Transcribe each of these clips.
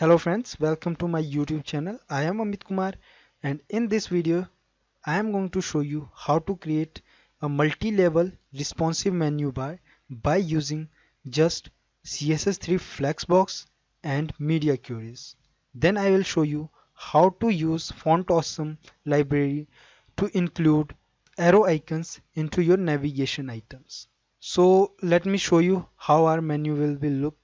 Hello friends, welcome to my YouTube channel. I am Amit Kumar and in this video I am going to show you how to create a multi-level responsive menu bar by using just CSS3 Flexbox and Media Queries. Then I will show you how to use Font Awesome library to include arrow icons into your navigation items. So let me show you how our menu will look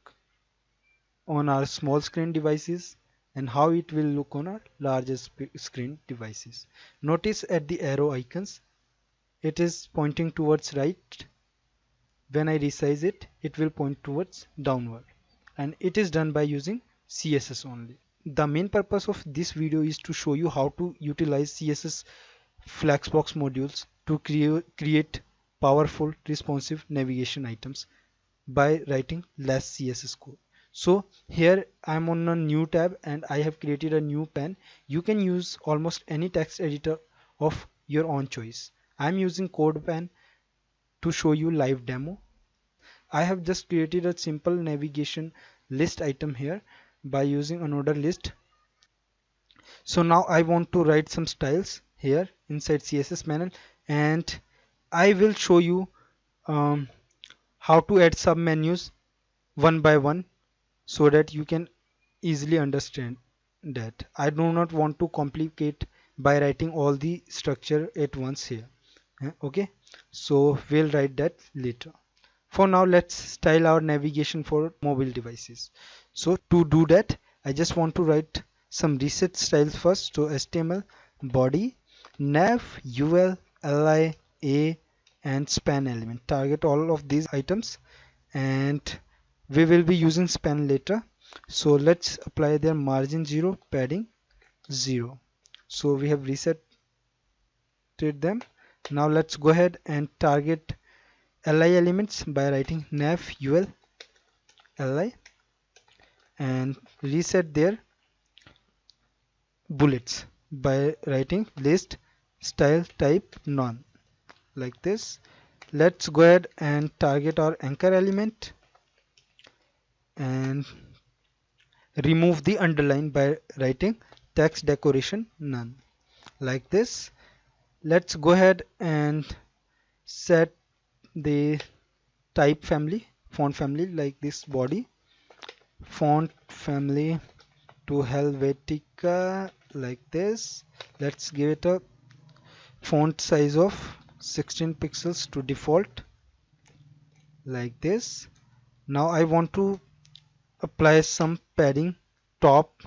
on our small screen devices and how it will look on our larger screen devices. Notice at the arrow icons, it is pointing towards right. When I resize it, it will point towards downward, and it is done by using CSS only. The main purpose of this video is to show you how to utilize CSS Flexbox modules to create powerful responsive navigation items by writing less CSS code. So here I'm on a new tab and I have created a new pen. You can use almost any text editor of your own choice. I'm using CodePen to show you live demo. I have just created a simple navigation list item here by using another list. So now I want to write some styles here inside CSS panel, and I will show you um, how to add submenus one by one so that you can easily understand that. I do not want to complicate by writing all the structure at once here. Okay, so we'll write that later. For now, let's style our navigation for mobile devices. So to do that, I just want to write some reset styles first. So HTML body nav ul li a and span element. Target all of these items, and we will be using span later. So let's apply their margin 0, padding 0. So we have reset them. Now let's go ahead and target li elements by writing nav ul li and reset their bullets by writing list style type none, like this. Let's go ahead and target our anchor element and remove the underline by writing text decoration none, like this. Let's go ahead and set the type family, font family, like this. Body font family to Helvetica, like this. Let's give it a font size of 16 pixels to default, like this. Now I want to apply some padding top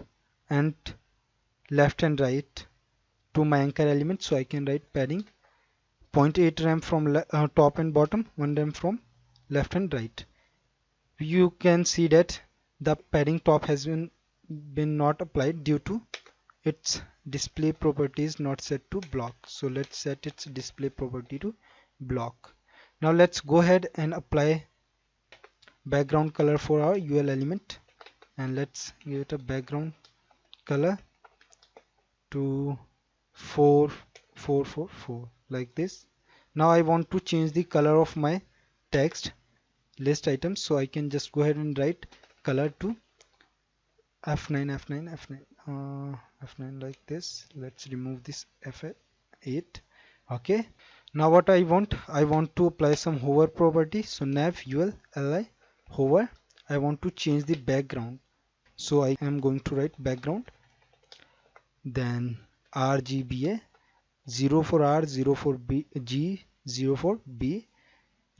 and left and right to my anchor element, so I can write padding 0.8 rem from top and bottom, 1 rem from left and right. You can see that the padding top has been not applied due to its display property is not set to block. So let's set its display property to block. Now let's go ahead and apply background color for our UL element, and let's give it a background color to 4444, like this. Now I want to change the color of my text list items, so I can just go ahead and write color to F9 F9 F9 F9, like this. Let's remove this F8. Okay, now what I want to apply some hover property. So nav ul li hover. I want to change the background, so I am going to write background, then RGBA 0 for R, 0 for B, G, 0 for B,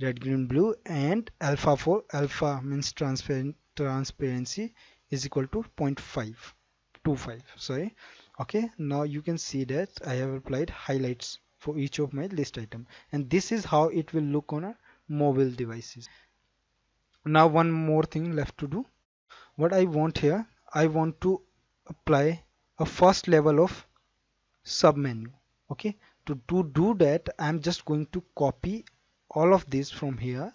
red green blue, and alpha for alpha means transparency is equal to 0.525, sorry. Okay, now you can see that I have applied highlights for each of my list item, and this is how it will look on our mobile devices. Now one more thing left to do. What I want here, I want to apply a first level of submenu. Okay, to do that, I'm just going to copy all of this from here,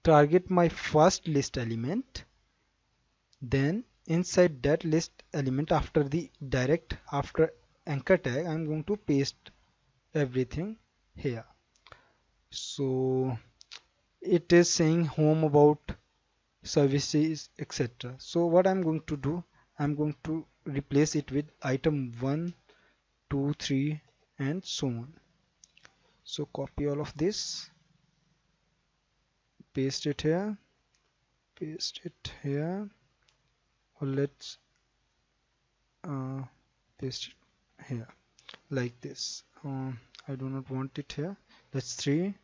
target my first list element, then inside that list element, after the direct after anchor tag, I'm going to paste everything here. So it is saying home, about, services, etc. So what I'm going to do, I'm going to replace it with item 1, 2, 3 and so on. So copy all of this, paste it here, paste it here, or let's uh, paste it here like this. I do not want it here. That's 3,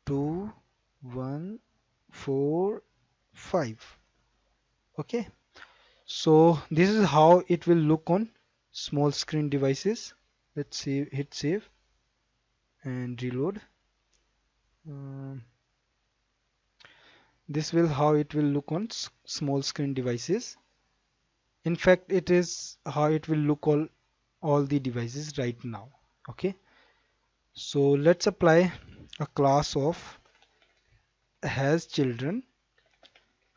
2, 1, 4, 5. Okay, so this is how it will look on small screen devices. Let's see, hit save and reload. Um, this will how it will look on small screen devices. In fact, it is how it will look all the devices right now. Okay, so let's apply a class of has children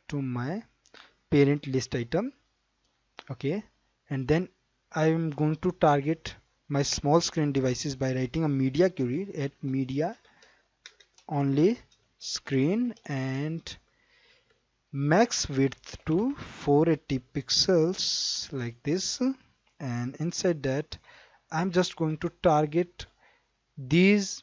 to my parent list item. Okay, and then I am going to target my small screen devices by writing a media query at media only screen and max width to 480 pixels like this, and inside that I'm just going to target these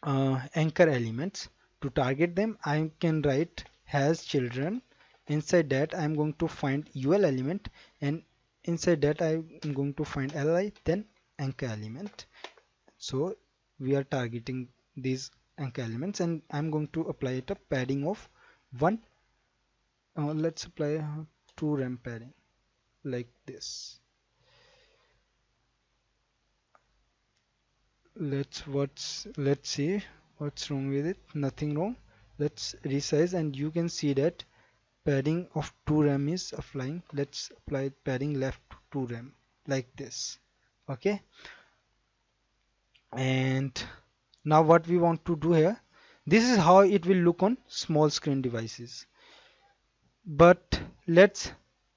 anchor elements. To target them, I can write has children. Inside that I'm going to find ul element, and inside that I'm going to find li, then anchor element. So we are targeting these anchor elements, and I'm going to apply it a padding of 1. Let's apply 2 rem padding like this. Let's see what's wrong with it. Nothing wrong. Let's resize, and you can see that padding of 2 rem is applying. Let's apply padding left 2 rem like this. Okay, and now what we want to do here, this is how it will look on small screen devices, but let's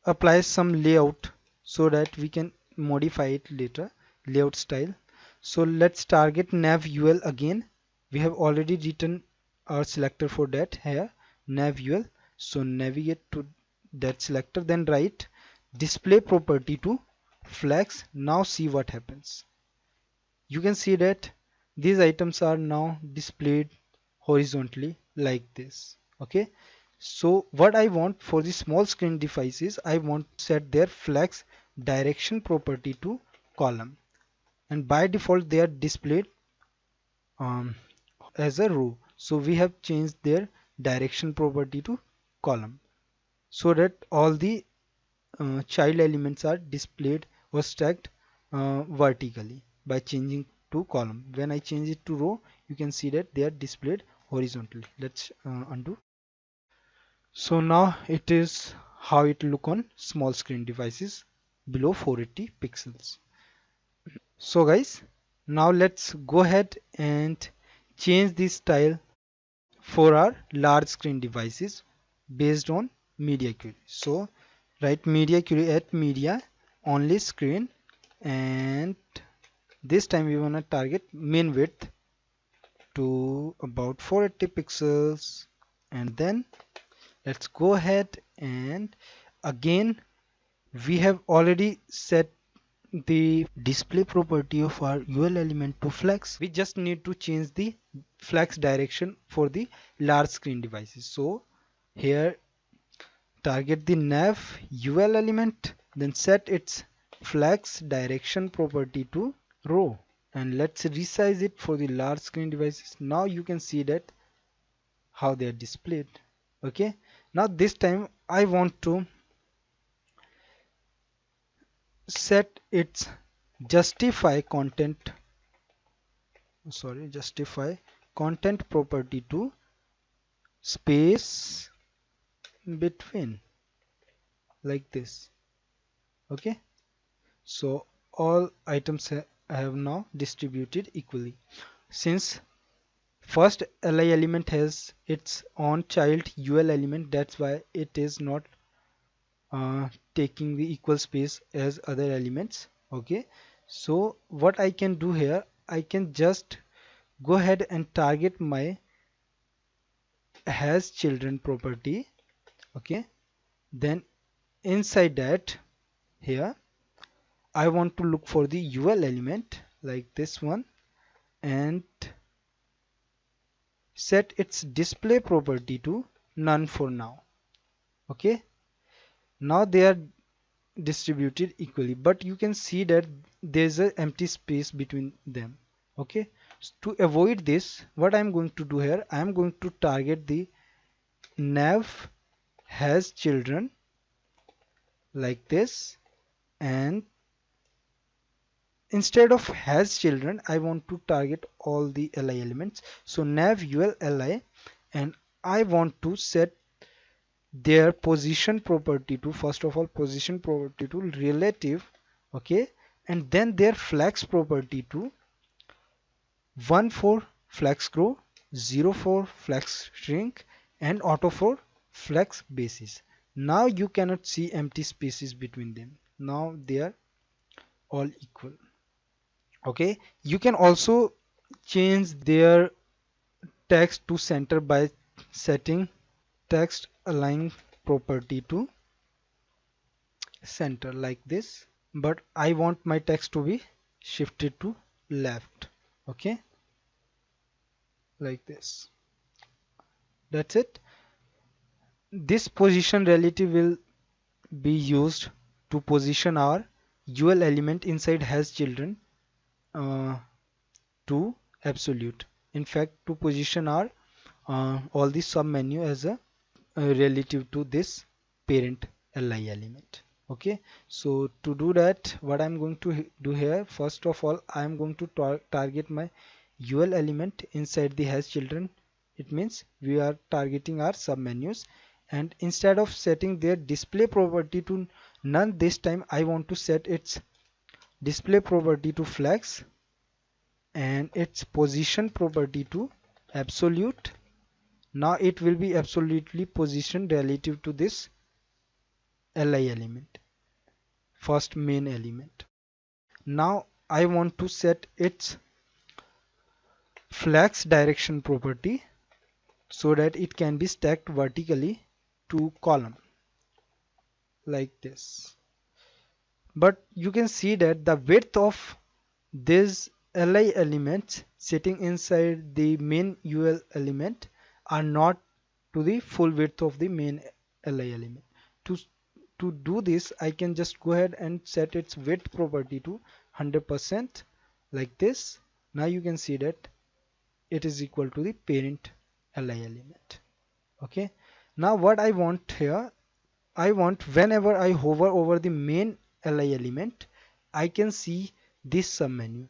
apply some layout so that we can modify it later. Layout style, so let's target nav ul again. We have already written our selector for that here, nav ul. So navigate to that selector, then write display property to flex. Now see what happens. You can see that these items are now displayed horizontally like this. Okay, so what I want for the small screen devices, I want to set their flex direction property to column, and by default they are displayed as a row. So we have changed their direction property to column so that all the child elements are displayed or stacked vertically by changing to column. When I change it to row, you can see that they are displayed horizontally. Let's undo. So now it is how it look on small screen devices below 480 pixels. So guys, now let's go ahead and change the style for our large screen devices based on media query. So write media query at media only screen, and this time we want to target min width to about 480 pixels, and then let's go ahead and again we have already set the display property of our ul element to flex. We just need to change the flex direction for the large screen devices. So here target the nav ul element, then set its flex direction property to row, and let's resize it for the large screen devices. Now you can see that how they are displayed. Okay, now this time I want to set its justify content property to space between like this. Okay, so all items have now distributed equally. Since first li element has its own child ul element, that's why it is not taking the equal space as other elements. Okay, so what I can do here, I can just go ahead and target my has children property. Okay, then inside that, here I want to look for the UL element like this one and set its display property to none for now. Okay, now they are distributed equally, but you can see that there's an empty space between them. Okay, so to avoid this, what I'm going to do here, I'm going to target the nav has children like this, and instead of has children I want to target all the li elements. So nav ul li, and I want to set their position property to, first of all, position property to relative. Okay, and then their flex property to 1 for flex grow, 0 for flex shrink, and auto for flex basis. Now you cannot see empty spaces between them. Now they are all equal. Okay, you can also change their text to center by setting text align property to center like this, but I want my text to be shifted to left. Okay, like this. That's it. This position relative will be used to position our UL element inside has children to absolute. In fact, to position our all the sub menu as a relative to this parent li element. Okay, so to do that, what I'm going to do here, first of all, I'm going to target my ul element inside the has children. It means we are targeting our sub menus, and instead of setting their display property to none, this time I want to set its display property to flex and its position property to absolute. Now it will be absolutely positioned relative to this li element, first main element. Now I want to set its flex direction property so that it can be stacked vertically to column like this. But you can see that the width of these li elements sitting inside the main ul element are not to the full width of the main li element. To do this, I can just go ahead and set its width property to 100% like this. Now you can see that it is equal to the parent li element. Okay, now what I want here, I want whenever I hover over the main li element, I can see this submenu.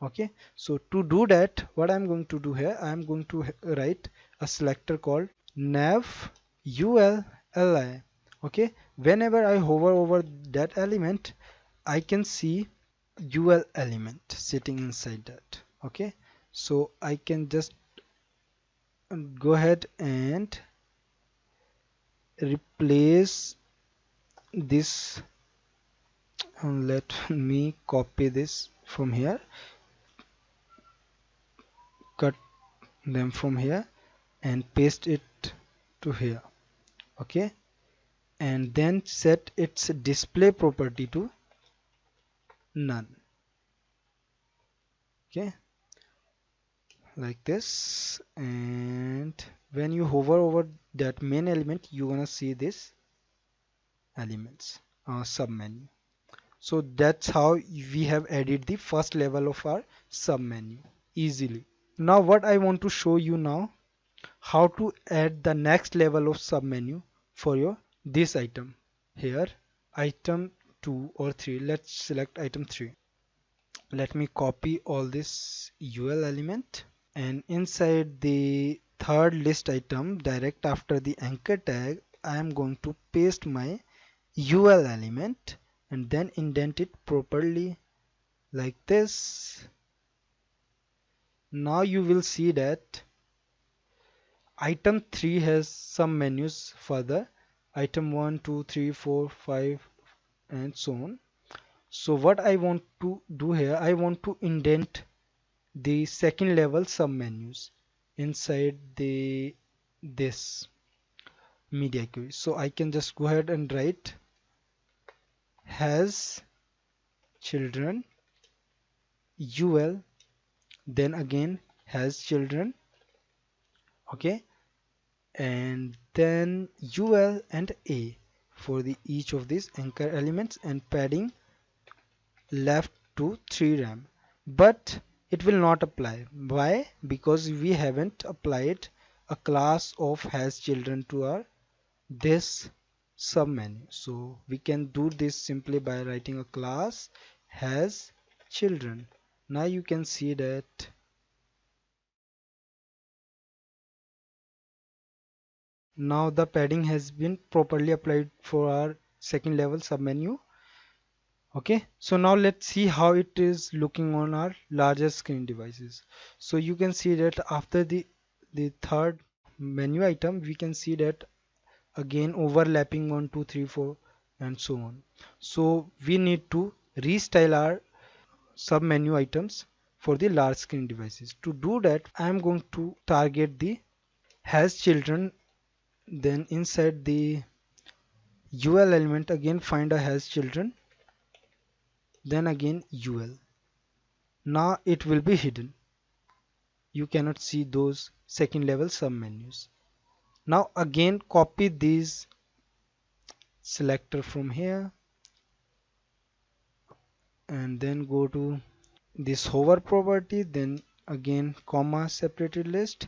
Okay, so to do that, what I'm going to do here, I'm going to write a selector called nav ul li. Okay, whenever I hover over that element, I can see ul element sitting inside that. Okay, so I can just go ahead and replace this. Let me copy this from here, cut them from here and paste it to here. Okay, and then set its display property to none. Okay, like this, and when you hover over that main element, you're gonna see this elements submenu. So that's how we have added the first level of our submenu easily. Now what I want to show you now, how to add the next level of submenu for your this item. Here item 2 or 3, let's select item 3. Let me copy all this ul element, and inside the third list item direct after the anchor tag, I am going to paste my ul element and then indent it properly like this. Now you will see that item 3 has some menus further, item 1 2 3 4 5 and so on. So what I want to do here, I want to indent the second level submenus inside this media query. So I can just go ahead and write has children ul, then again has children, okay, and then ul and a for the each of these anchor elements, and padding left to 3 ram. But it will not apply. Why? Because we haven't applied a class of has children to our this submenu. So we can do this simply by writing a class has children. Now you can see that now the padding has been properly applied for our second level submenu. Okay, so now let's see how it is looking on our larger screen devices. So you can see that after the third menu item, we can see that again overlapping 1 2 3 4 and so on. So we need to restyle our sub menu items for the large screen devices. To do that, I am going to target the has children, then inside the ul element again find a has children, then again ul. Now it will be hidden. You cannot see those second level submenus. Now again copy these selector from here and then go to this hover property, then again comma separated list,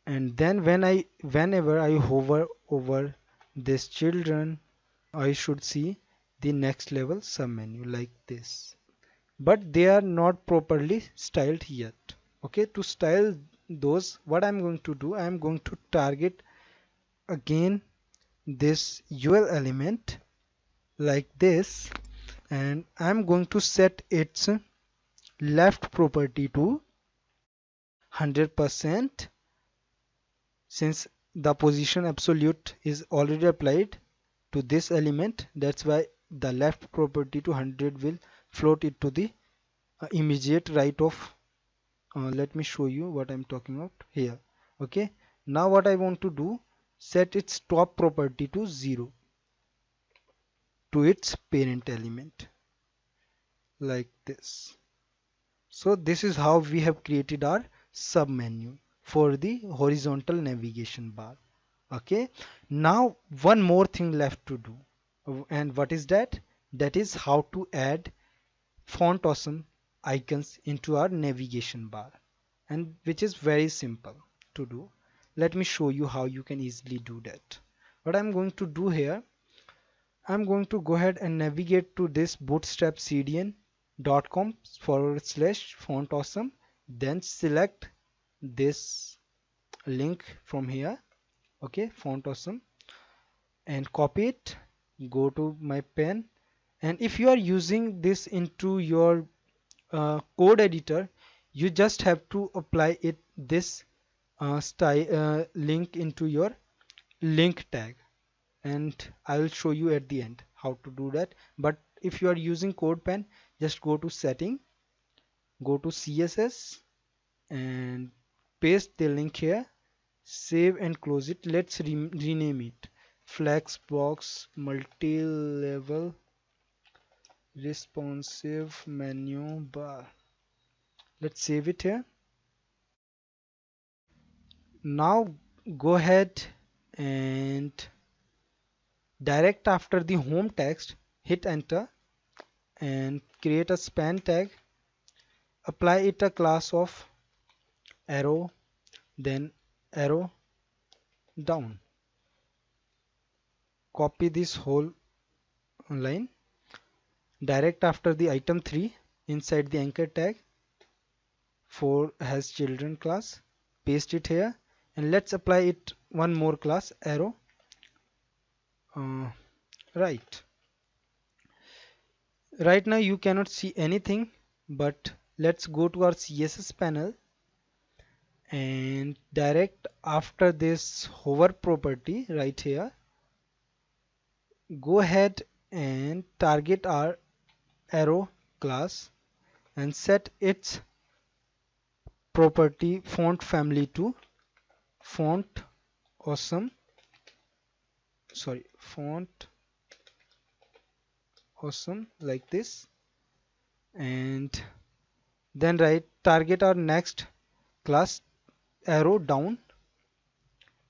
and then whenever I hover over this children, I should see the next level submenu like this. But they are not properly styled yet. Okay, to style those, what I'm going to do, I'm going to target again this ul element like this, and I'm going to set its left property to 100%, since the position absolute is already applied to this element. That's why the left property to 100 will float it to the immediate right of let me show you what I'm talking about here. Okay, now what I want to do, set its top property to 0 to its parent element like this. So this is how we have created our submenu for the horizontal navigation bar. Okay, now one more thing left to do, and what is that? That is how to add font awesome icons into our navigation bar, and which is very simple to do. Let me show you how you can easily do that. What I'm going to do here, I'm going to go ahead and navigate to this bootstrapcdn.com/font awesome, then select this link from here, okay, font awesome, and copy it, go to my pen, and if you are using this into your code editor, you just have to apply it this style link into your link tag, and I will show you at the end how to do that. But if you are using CodePen, just go to setting, go to CSS, and paste the link here, save and close it. Let's rename it Flexbox multi-level responsive menu bar. Let's save it here. Now go ahead and direct after the home text, hit enter and create a span tag, apply it a class of arrow, then arrow down, copy this whole line, direct after the item 3 inside the anchor tag for has children class, paste it here, and let's apply it one more class arrow right. Right now you cannot see anything, but let's go to our CSS panel and direct after this hover property right here, go ahead and target our arrow class and set its property font family to font awesome, font awesome, like this. And then write target our next class arrow down,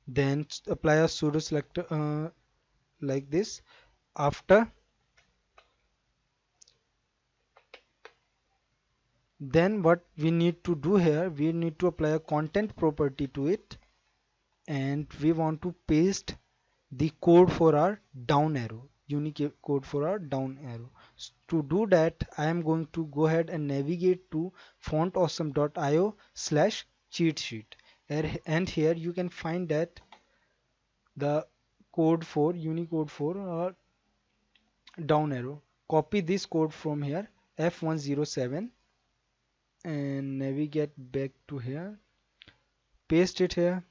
then apply a pseudo selector like this. After, then what we need to do here, we need to apply a content property to it, and we want to paste the code for our down arrow, unique code for our down arrow. To do that, I am going to go ahead and navigate to fontawesome.io/cheat sheet, and here you can find that the code for Unicode for down arrow. Copy this code from here, F107, and navigate back to here, paste it here,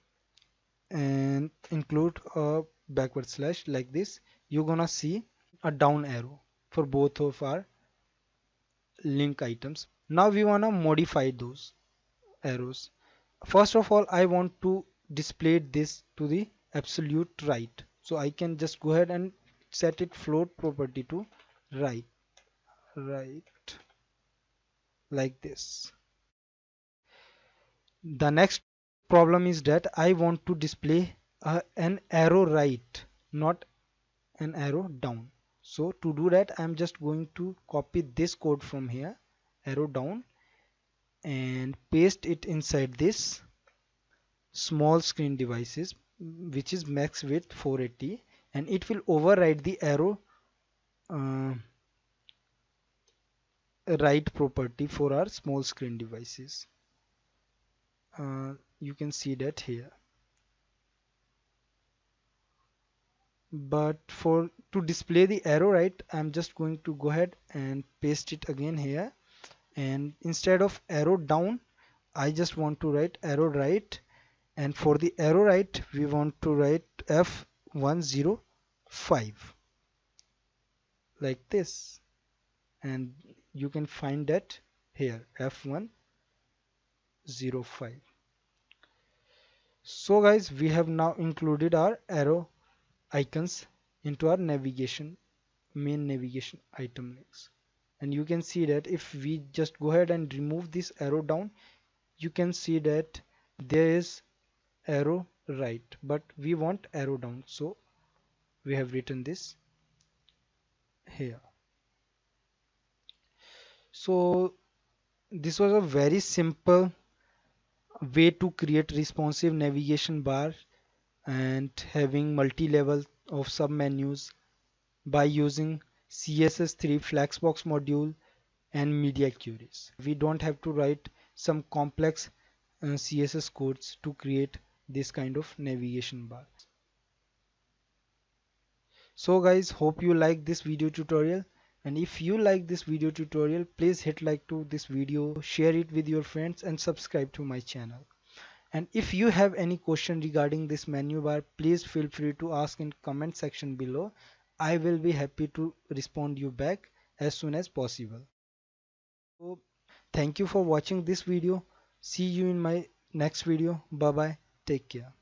and include a backward slash like this. You're gonna see a down arrow for both of our link items. Now we wanna modify those arrows. First of all, I want to display this to the absolute right, so I can just go ahead and set it float property to right, like this. The next problem is that I want to display an arrow right, not an arrow down. So to do that, I'm just going to copy this code from here, arrow down, and paste it inside this small screen devices, which is max width 480, and it will override the arrow uh, right property for our small screen devices. You can see that here. But for to display the arrow right, I'm just going to go ahead and paste it again here, and instead of arrow down, I just want to write arrow right, and for the arrow right we want to write F105 like this, and you can find that here, F105. So guys, we have now included our arrow icons into our main navigation item links, and you can see that if we just go ahead and remove this arrow down, you can see that there is arrow right, but we want arrow down, so we have written this here. So this was a very simple way to create responsive navigation bar and having multi-level of submenus by using CSS3 Flexbox module and media queries. We don't have to write some complex CSS codes to create this kind of navigation bar. So guys, hope you like this video tutorial, and if you like this video tutorial, please hit like to this video, share it with your friends, and subscribe to my channel. And if you have any question regarding this menu bar, please feel free to ask in comment section below. I will be happy to respond you back as soon as possible. So thank you for watching this video. See you in my next video. Bye bye. Take care.